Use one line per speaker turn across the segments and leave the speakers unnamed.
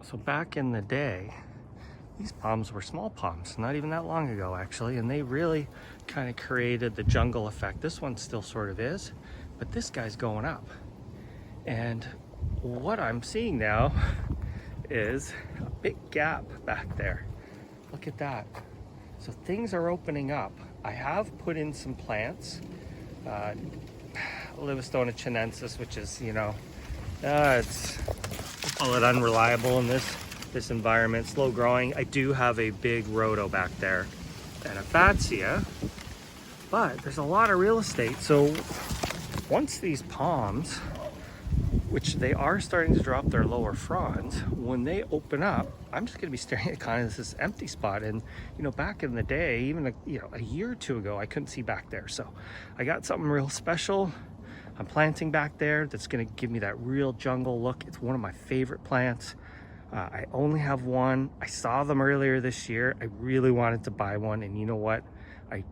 So back in the day, these palms were small palms, not even that long ago actually, and they really kind of created the jungle effect. This one still sort of is, but this guy's going up. And what I'm seeing now is a big gap back there. Look at that. So things are opening up. I have put in some plants, Livistona chinensis, which is, it's, we'll call it unreliable in this environment, slow growing. I do have a big rhodo back there and a fatsia, but there's a lot of real estate. So once these palms, which they are starting to drop their lower fronds, when they open up, I'm just going to be staring at kind of this empty spot. And back in the day, even a year or two ago, I couldn't see back there. So I got something real special. I'm planting back there that's going to give me that real jungle look. It's one of my favorite plants. I only have one. I saw them earlier this year. I really wanted to buy one, and you know what? I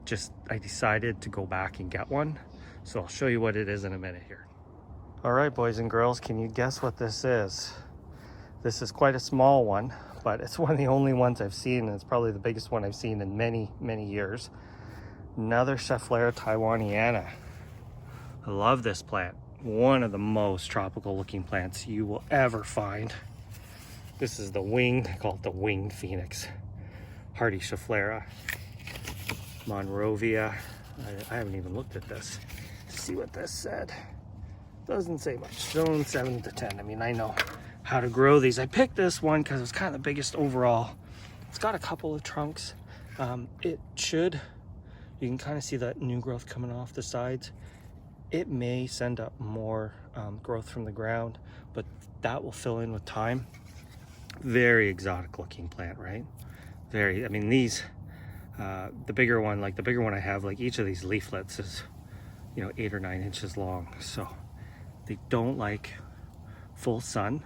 decided to go back and get one. So I'll show you what it is in a minute here. All right, boys and girls, can you guess what this is? This is quite a small one, but it's one of the only ones I've seen, and it's probably the biggest one I've seen in many, many years. Another Schefflera taiwaniana. I love this plant. One of the most tropical looking plants you will ever find. This is the winged, I call it the winged phoenix. Hardy Schefflera. Monrovia. I haven't even looked at this to see what this said. Doesn't say much. Zone 7 to 10. I mean, I know how to grow these. I picked this one because it's kind of the biggest overall. It's got a couple of trunks. You can kind of see that new growth coming off the sides. It may send up more growth from the ground, but that will fill in with time. Very exotic looking plant, right? I mean, these, the bigger one I have, like each of these leaflets is, 8 or 9 inches long. So they don't like full sun.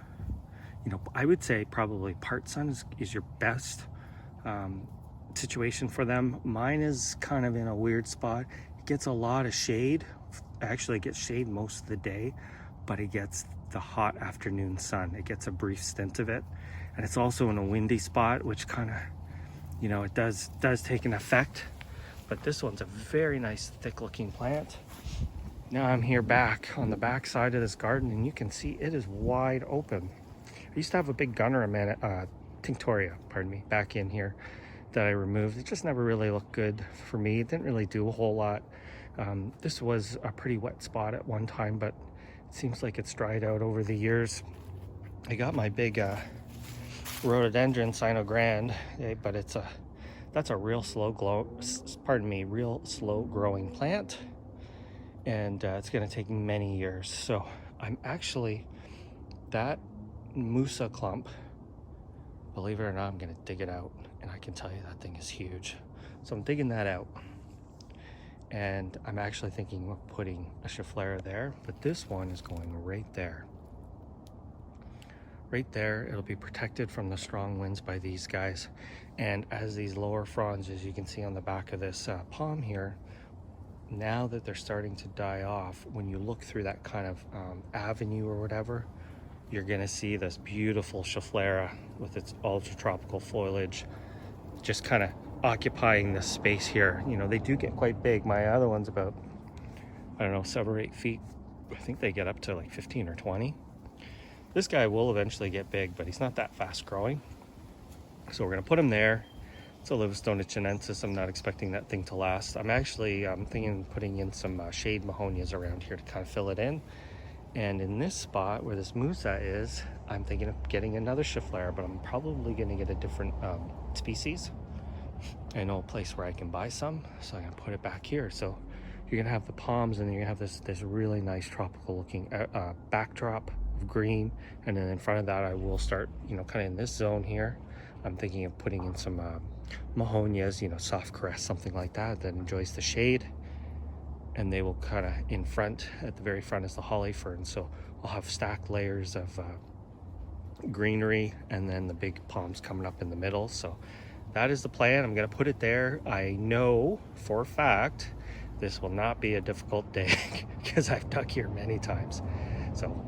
I would say probably part sun is your best situation for them. Mine is kind of in a weird spot. It gets a lot of shade. Actually, it gets shade most of the day, but it gets the hot afternoon sun. It gets a brief stint of it. And it's also in a windy spot, which kind of, it does take an effect. But this one's a very nice, thick looking plant. Now I'm here back on the back side of this garden, and you can see it is wide open. I used to have a big gunner tinctoria, back in here that I removed. It just never really looked good for me. It didn't really do a whole lot. This was a pretty wet spot at one time, but it seems like it's dried out over the years. I got my big rhododendron Sino Grand, but that's a real slow growing plant. And it's going to take many years. So I'm actually, that Musa clump, believe it or not, I'm going to dig it out, and I can tell you that thing is huge. So I'm digging that out, and I'm actually thinking of putting a Schefflera there, but this one is going right there. Right there, it'll be protected from the strong winds by these guys. And as these lower fronds, as you can see on the back of this palm here, now that they're starting to die off, when you look through that kind of avenue or whatever, you're gonna see this beautiful Schefflera with its ultra tropical foliage just kind of occupying this space here. They do get quite big. My other one's about, 7 or 8 feet. I think they get up to like 15 or 20. This guy will eventually get big, but he's not that fast growing. So we're gonna put him there. It's a Livistona chinensis. I'm not expecting that thing to last. I'm actually thinking of putting in some shade mahonias around here to kind of fill it in. And in this spot where this Musa is, I'm thinking of getting another Schefflera, but I'm probably gonna get a different species. I know a place where I can buy some, so I'm gonna put it back here. So you're gonna have the palms, and you're gonna have this really nice tropical looking backdrop of green. And then in front of that, I will start, kind of in this zone here, I'm thinking of putting in some mahonias, soft caress, something like that enjoys the shade. And they will kind of in front, at the very front is the holly fern. So I'll have stacked layers of greenery, and then the big palms coming up in the middle. So that is the plan. I'm gonna put it there. I know for a fact this will not be a difficult day because I've dug here many times. So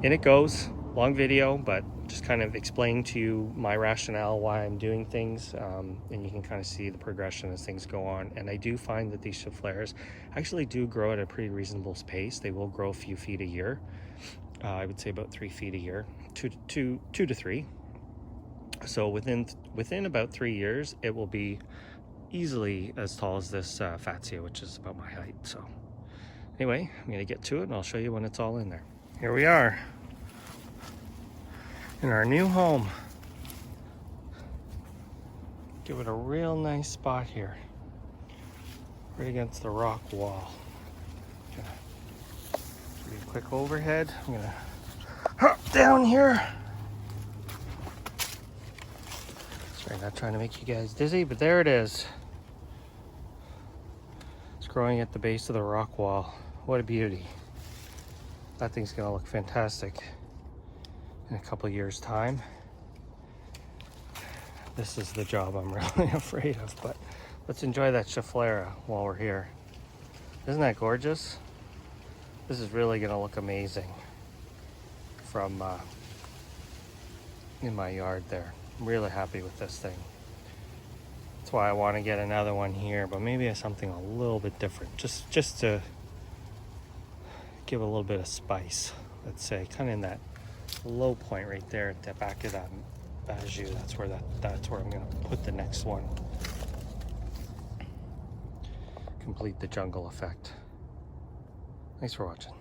in it goes. Long video, but just kind of explain to you my rationale why I'm doing things, and you can kind of see the progression as things go on. And I do find that these Scheffleras actually do grow at a pretty reasonable pace. They will grow a few feet a year. I would say about 3 feet a year, two to three. So within about 3 years, it will be easily as tall as this Fatsia, which is about my height. So anyway, I'm gonna get to it and I'll show you when it's all in there. Here we are in our new home. Give it a real nice spot here, right against the rock wall. Gonna give you a quick overhead. I'm gonna hop down here. Sorry, not trying to make you guys dizzy, but there it is. It's growing at the base of the rock wall. What a beauty. That thing's gonna look fantastic in a couple years' time. This is the job I'm really afraid of, but let's enjoy that Schefflera while we're here. Isn't that gorgeous? This is really gonna look amazing from in my yard there. I'm really happy with this thing. That's why I want to get another one here, but maybe something a little bit different, just to give a little bit of spice. Let's say kind of in that low point right there at the back of that Bajou. That's where I'm going to put the next one. Complete the jungle effect. Thanks for watching.